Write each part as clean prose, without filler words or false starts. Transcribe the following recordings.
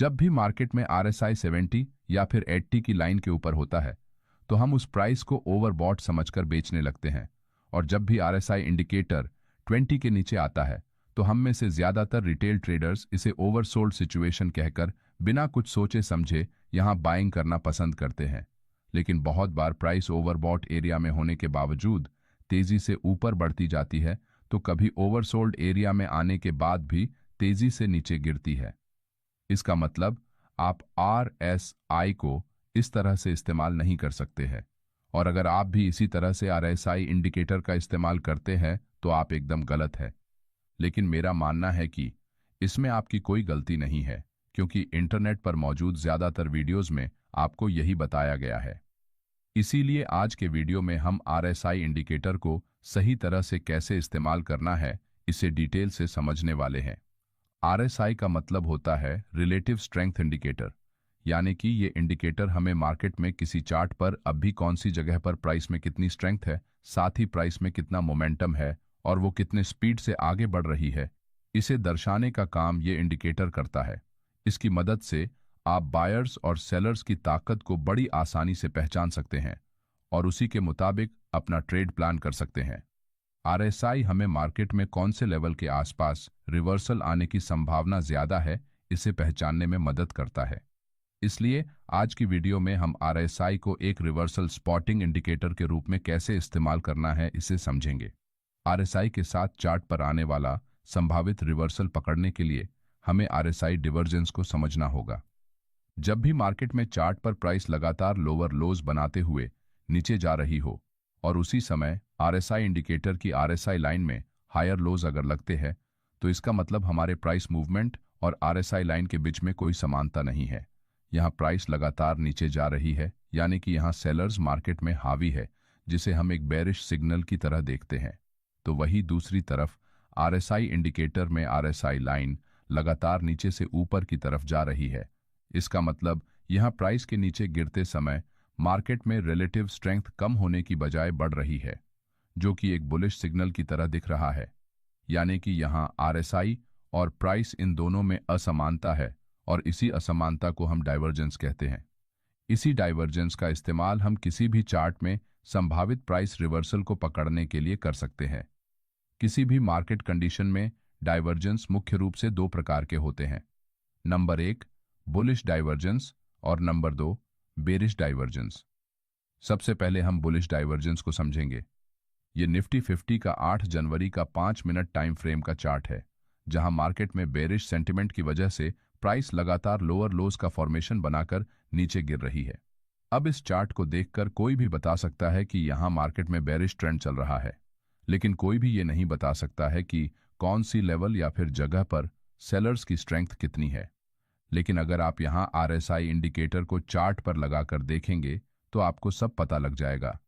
जब भी मार्केट में RSI 70 या फिर 80 की लाइन के ऊपर होता है तो हम उस प्राइस को ओवरबॉट समझकर बेचने लगते हैं, और जब भी RSI इंडिकेटर 20 के नीचे आता है तो हम में से ज्यादातर रिटेल ट्रेडर्स इसे ओवरसोल्ड सिचुएशन कहकर बिना कुछ सोचे समझे यहां बाइंग करना पसंद करते हैं। लेकिन बहुत बार प्राइस ओवरबॉट एरिया में होने के बावजूद तेजी से ऊपर बढ़ती जाती है, तो कभी ओवरसोल्ड एरिया में आने के बाद भी तेजी से नीचे गिरती है। इसका मतलब आप RSI को इस तरह से इस्तेमाल नहीं कर सकते हैं, और अगर आप भी इसी तरह से RSI इंडिकेटर का इस्तेमाल करते हैं तो आप एकदम गलत है। लेकिन मेरा मानना है कि इसमें आपकी कोई गलती नहीं है, क्योंकि इंटरनेट पर मौजूद ज्यादातर वीडियोस में आपको यही बताया गया है। इसीलिए आज के वीडियो में हम RSI इंडिकेटर को सही तरह से कैसे इस्तेमाल करना है इसे डिटेल से समझने वाले हैं। RSI का मतलब होता है रिलेटिव स्ट्रेंथ इंडिकेटर, यानी कि ये इंडिकेटर हमें मार्केट में किसी चार्ट पर अब भी कौन सी जगह पर प्राइस में कितनी स्ट्रेंथ है, साथ ही प्राइस में कितना मोमेंटम है और वो कितने स्पीड से आगे बढ़ रही है, इसे दर्शाने का काम ये इंडिकेटर करता है। इसकी मदद से आप बायर्स और सेलर्स की ताकत को बड़ी आसानी से पहचान सकते हैं और उसी के मुताबिक अपना ट्रेड प्लान कर सकते हैं। RSI हमें मार्केट में कौन से लेवल के आसपास रिवर्सल आने की संभावना ज्यादा है इसे पहचानने में मदद करता है। इसलिए आज की वीडियो में हम RSI को एक रिवर्सल स्पॉटिंग इंडिकेटर के रूप में कैसे इस्तेमाल करना है इसे समझेंगे। RSI के साथ चार्ट पर आने वाला संभावित रिवर्सल पकड़ने के लिए हमें RSI डिवर्जेंस को समझना होगा। जब भी मार्केट में चार्ट पर प्राइस लगातार लोअर लोज बनाते हुए नीचे जा रही हो और उसी समय RSI इंडिकेटर की RSI लाइन में हायर लोज अगर लगते हैं, तो इसका मतलब हमारे प्राइस मूवमेंट और RSI लाइन के बीच में कोई समानता नहीं है। यहाँ प्राइस लगातार नीचे जा रही है, यानी कि यहाँ सेलर्स मार्केट में हावी है, जिसे हम एक बेरिश सिग्नल की तरह देखते हैं। तो वही दूसरी तरफ RSI इंडिकेटर में RSI लाइन लगातार नीचे से ऊपर की तरफ जा रही है। इसका मतलब यहाँ प्राइस के नीचे गिरते समय मार्केट में रिलेटिव स्ट्रेंथ कम होने की बजाय बढ़ रही है, जो कि एक बुलिश सिग्नल की तरह दिख रहा है। यानी कि यहाँ RSI और प्राइस इन दोनों में असमानता है, और इसी असमानता को हम डाइवर्जेंस कहते हैं। इसी डाइवर्जेंस का इस्तेमाल हम किसी भी चार्ट में संभावित प्राइस रिवर्सल को पकड़ने के लिए कर सकते हैं। किसी भी मार्केट कंडीशन में डाइवर्जेंस मुख्य रूप से दो प्रकार के होते हैं। नंबर 1 बुलिश डाइवर्जेंस और नंबर 2 बेरिश डाइवर्जेंस। सबसे पहले हम बुलिश डाइवर्जेंस को समझेंगे। ये निफ्टी 50 का 8 जनवरी का 5 मिनट टाइम फ्रेम का चार्ट है, जहां मार्केट में बेरिश सेंटिमेंट की वजह से प्राइस लगातार लोअर लोज का फॉर्मेशन बनाकर नीचे गिर रही है। अब इस चार्ट को देखकर कोई भी बता सकता है कि यहां मार्केट में बेरिश ट्रेंड चल रहा है, लेकिन कोई भी ये नहीं बता सकता है कि कौन सी लेवल या फिर जगह पर सेलर्स की स्ट्रेंथ कितनी है। लेकिन अगर आप यहां RSI इंडिकेटर को चार्ट पर लगाकर देखेंगे तो आपको सब पता लग जाएगा।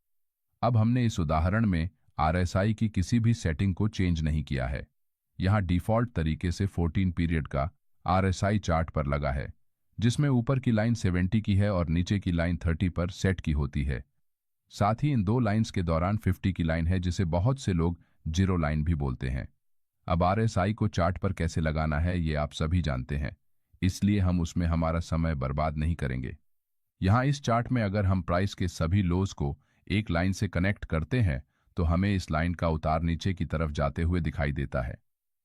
अब हमने इस उदाहरण में RSI की किसी भी सेटिंग को चेंज नहीं किया है। यहां डिफॉल्ट तरीके से 14 पीरियड का RSI चार्ट पर लगा है, जिसमें ऊपर की लाइन 70 की है और नीचे की लाइन 30 पर सेट की होती है। साथ ही इन दो लाइंस के दौरान 50 की लाइन है, जिसे बहुत से लोग जीरो लाइन भी बोलते हैं। अब RSI को चार्ट पर कैसे लगाना है ये आप सभी जानते हैं, इसलिए हम उसमें हमारा समय बर्बाद नहीं करेंगे। यहाँ इस चार्ट में अगर हम प्राइस के सभी लोज को एक लाइन से कनेक्ट करते हैं तो हमें इस लाइन का उतार नीचे की तरफ जाते हुए दिखाई देता है।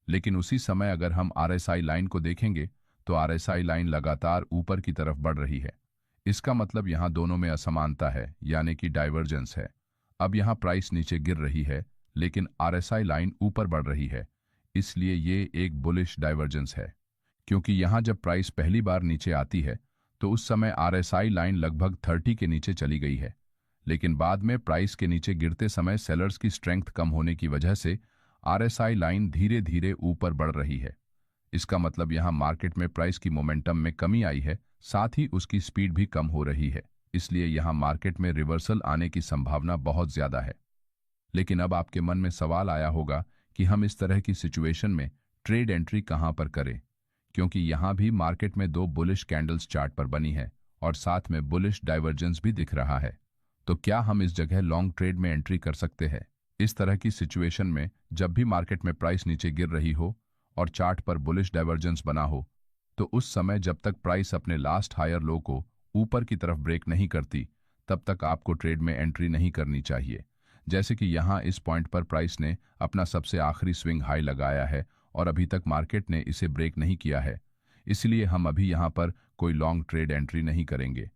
लेकिन उसी समय अगर हम RSI लाइन को देखेंगे तो RSI लाइन लगातार ऊपर की तरफ बढ़ रही है। इसका मतलब यहाँ दोनों में असमानता है, यानी कि डाइवर्जेंस है। अब यहाँ प्राइस नीचे गिर रही है, लेकिन RSI लाइन ऊपर बढ़ रही है, इसलिए ये एक बुलिश डाइवर्जेंस है। क्योंकि यहाँ जब प्राइस पहली बार नीचे आती है तो उस समय RSI लाइन लगभग 30 के नीचे चली गई है, लेकिन बाद में प्राइस के नीचे गिरते समय सेलर्स की स्ट्रेंथ कम होने की वजह से RSI लाइन धीरे धीरे ऊपर बढ़ रही है। इसका मतलब यहाँ मार्केट में प्राइस की मोमेंटम में कमी आई है, साथ ही उसकी स्पीड भी कम हो रही है, इसलिए यहाँ मार्केट में रिवर्सल आने की संभावना बहुत ज्यादा है। लेकिन अब आपके मन में सवाल आया होगा कि हम इस तरह की सिचुएशन में ट्रेड एंट्री कहां पर करें, क्योंकि यहां भी मार्केट में दो बुलिश कैंडल्स चार्ट पर बनी है और साथ में बुलिश डाइवर्जेंस भी दिख रहा है। तो क्या हम इस जगह लॉन्ग ट्रेड में एंट्री कर सकते हैं? इस तरह की सिचुएशन में जब भी मार्केट में प्राइस नीचे गिर रही हो और चार्ट पर बुलिश डाइवर्जेंस बना हो, तो उस समय जब तक प्राइस अपने लास्ट हायर लो को ऊपर की तरफ ब्रेक नहीं करती, तब तक आपको ट्रेड में एंट्री नहीं करनी चाहिए। जैसे कि यहाँ इस पॉइंट पर प्राइस ने अपना सबसे आखिरी स्विंग हाई लगाया है और अभी तक मार्केट ने इसे ब्रेक नहीं किया है, इसलिए हम अभी यहाँ पर कोई लॉन्ग ट्रेड एंट्री नहीं करेंगे।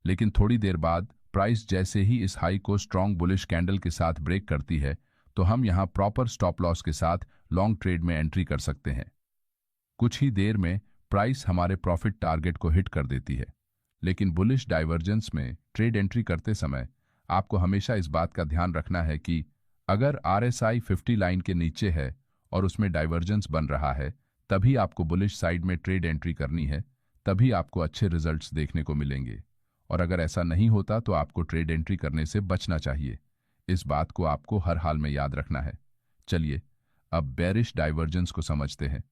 लेकिन थोड़ी देर बाद प्राइस जैसे ही इस हाई को स्ट्रॉन्ग बुलिश कैंडल के साथ ब्रेक करती है, तो हम यहाँ प्रॉपर स्टॉप लॉस के साथ लॉन्ग ट्रेड में एंट्री कर सकते हैं। कुछ ही देर में प्राइस हमारे प्रॉफिट टारगेट को हिट कर देती है। लेकिन बुलिश डाइवर्जेंस में ट्रेड एंट्री करते समय आपको हमेशा इस बात का ध्यान रखना है कि अगर RSI 50 लाइन के नीचे है और उसमें डाइवर्जेंस बन रहा है, तभी आपको बुलिश साइड में ट्रेड एंट्री करनी है, तभी आपको अच्छे रिजल्ट्स देखने को मिलेंगे। और अगर ऐसा नहीं होता तो आपको ट्रेड एंट्री करने से बचना चाहिए। इस बात को आपको हर हाल में याद रखना है। चलिए अब बेरिश डाइवर्जेंस को समझते हैं।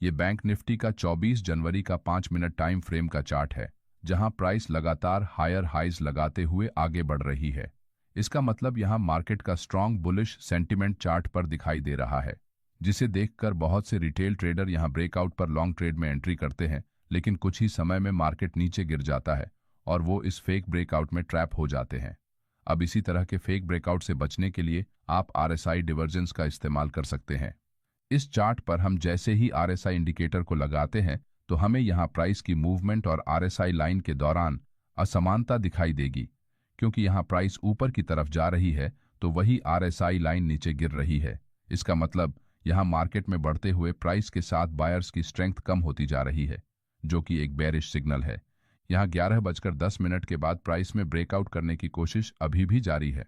ये बैंक निफ्टी का 24 जनवरी का 5 मिनट टाइम फ्रेम का चार्ट है, जहां प्राइस लगातार हायर हाइज लगाते हुए आगे बढ़ रही है। इसका मतलब यहां मार्केट का स्ट्रॉन्ग बुलिश सेंटिमेंट चार्ट पर दिखाई दे रहा है, जिसे देखकर बहुत से रिटेल ट्रेडर यहां ब्रेकआउट पर लॉन्ग ट्रेड में एंट्री करते हैं। लेकिन कुछ ही समय में मार्केट नीचे गिर जाता है और वो इस फेक ब्रेकआउट में ट्रैप हो जाते हैं। अब इसी तरह के फेक ब्रेकआउट से बचने के लिए आप RSI डिवर्जेंस का इस्तेमाल कर सकते हैं। इस चार्ट पर हम जैसे ही RSI इंडिकेटर को लगाते हैं, तो हमें यहाँ प्राइस की मूवमेंट और RSI लाइन के दौरान असमानता दिखाई देगी। क्योंकि यहाँ प्राइस ऊपर की तरफ जा रही है, तो वही RSI लाइन नीचे गिर रही है। इसका मतलब यहाँ मार्केट में बढ़ते हुए प्राइस के साथ बायर्स की स्ट्रेंथ कम होती जा रही है, जो कि एक बेरिश सिग्नल है। यहाँ 11:10 के बाद प्राइस में ब्रेकआउट करने की कोशिश अभी भी जारी है,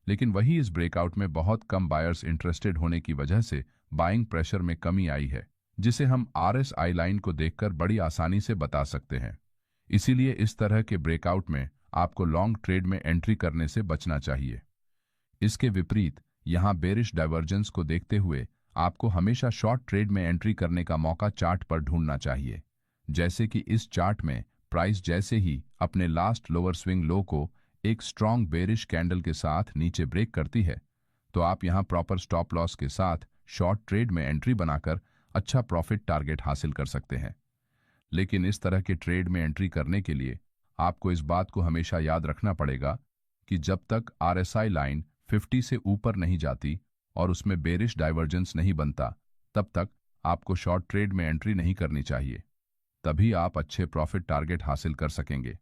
लेकिन वही इस ब्रेकआउट में बहुत कम बायर्स इंटरेस्टेड होने की वजह से बाइंग प्रेशर में कमी आई है, जिसे हम RSI लाइन को देखकर बड़ी आसानी से बता सकते हैं। इसीलिए इस तरह के ब्रेकआउट में आपको लॉन्ग ट्रेड में एंट्री करने से बचना चाहिए। इसके विपरीत यहाँ बेरिश डाइवर्जेंस को देखते हुए आपको हमेशा शॉर्ट ट्रेड में एंट्री करने का मौका चार्ट पर ढूंढना चाहिए। जैसे कि इस चार्ट में प्राइस जैसे ही अपने लास्ट लोअर स्विंग लो को एक स्ट्रॉन्ग बेरिश कैंडल के साथ नीचे ब्रेक करती है, तो आप यहाँ प्रॉपर स्टॉप लॉस के साथ शॉर्ट ट्रेड में एंट्री बनाकर अच्छा प्रॉफिट टारगेट हासिल कर सकते हैं। लेकिन इस तरह के ट्रेड में एंट्री करने के लिए आपको इस बात को हमेशा याद रखना पड़ेगा कि जब तक RSI लाइन 50 से ऊपर नहीं जाती और उसमें बेरिश डाइवर्जेंस नहीं बनता, तब तक आपको शॉर्ट ट्रेड में एंट्री नहीं करनी चाहिए। तभी आप अच्छे प्रॉफिट टारगेट हासिल कर सकेंगे।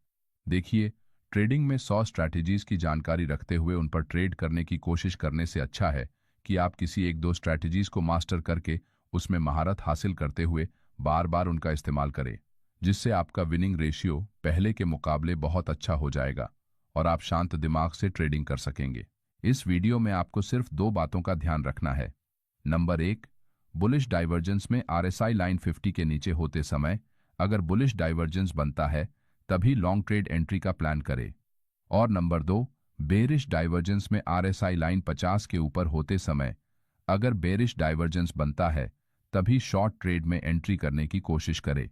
देखिए, ट्रेडिंग में 100 स्ट्रैटेजीज की जानकारी रखते हुए उन पर ट्रेड करने की कोशिश करने से अच्छा है कि आप किसी 1-2 स्ट्रैटेजीज को मास्टर करके उसमें महारत हासिल करते हुए बार बार उनका इस्तेमाल करें, जिससे आपका विनिंग रेशियो पहले के मुकाबले बहुत अच्छा हो जाएगा और आप शांत दिमाग से ट्रेडिंग कर सकेंगे। इस वीडियो में आपको सिर्फ 2 बातों का ध्यान रखना है। नंबर 1, बुलिश डाइवर्जेंस में RSI लाइन 50 के नीचे होते समय अगर बुलिश डाइवर्जेंस बनता है, तभी लॉन्ग ट्रेड एंट्री का प्लान करें। और नंबर 2, बेरिश डाइवर्जेंस में RSI लाइन 50 के ऊपर होते समय अगर बेरिश डाइवर्जेंस बनता है, तभी शॉर्ट ट्रेड में एंट्री करने की कोशिश करें।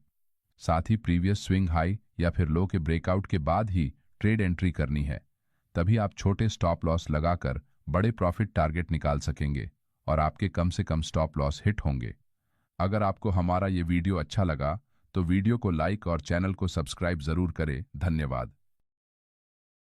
साथ ही प्रीवियस स्विंग हाई या फिर लो के ब्रेकआउट के बाद ही ट्रेड एंट्री करनी है, तभी आप छोटे स्टॉप लॉस लगाकर बड़े प्रॉफिट टारगेट निकाल सकेंगे और आपके कम से कम स्टॉप लॉस हिट होंगे। अगर आपको हमारा ये वीडियो अच्छा लगा तो वीडियो को लाइक और चैनल को सब्सक्राइब जरूर करें। धन्यवाद।